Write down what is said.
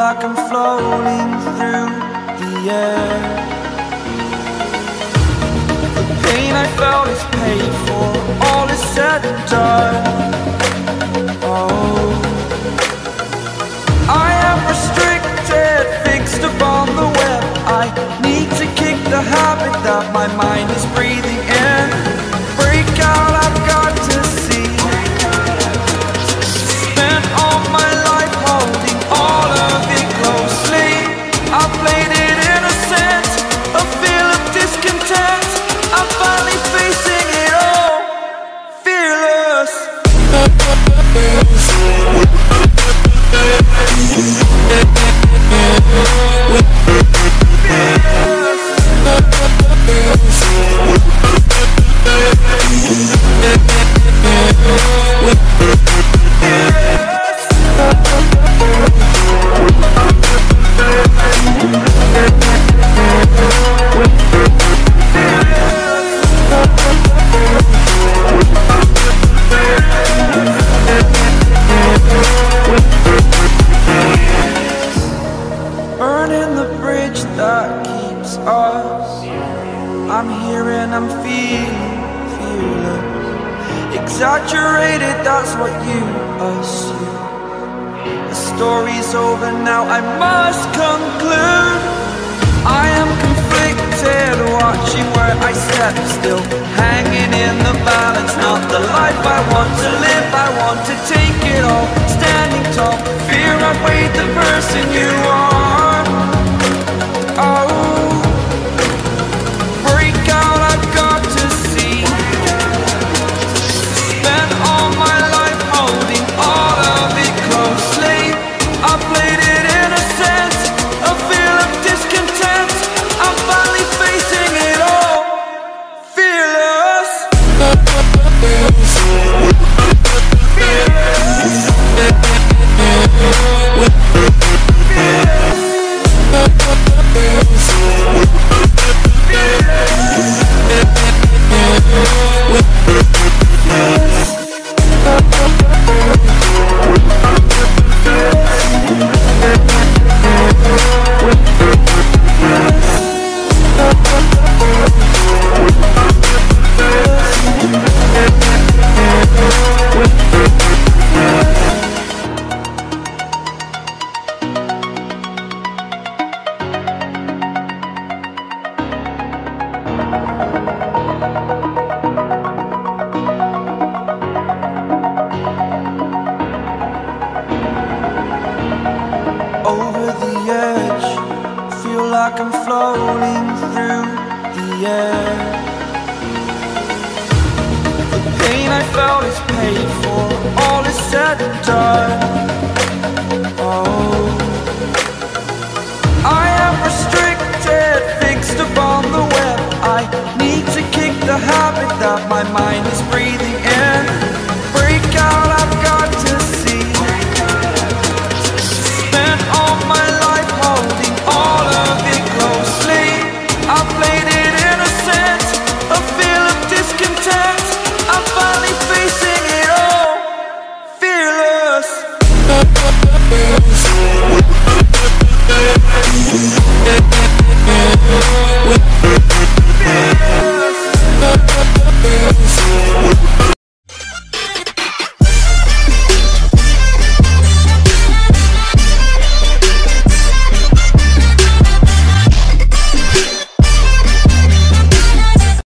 like I'm floating through the air. The pain I felt is paid for, all is said and done. Oh, I am restricted, fixed upon the web. I need to kick the habit that my mind is breathing in. Break out, I've got to see. Spent all my life holding all of it closely. I played it innocent, a feel of discontent. I'm finally facing it all, fearless. Burning the bridge that keeps us. I'm here and I'm feeling fearless. Exaggerated, that's what you assume. The story's over now, I must conclude. I am conflicted, watching where I step still, hanging in the balance. Not the life I want to live, I want to take it all. Standing tall, fear outweighed the person you are. Oh, break out, I've got to see. Spent all my life holding all of it closely. I played it innocent, a feel of discontent. I'm finally facing it all, fearless. Over the edge, feel like I'm floating through the air. The pain I felt is paid for, all is said and done. Oh, I am restricted, fixed upon the web. I need to kick the habit that my mind is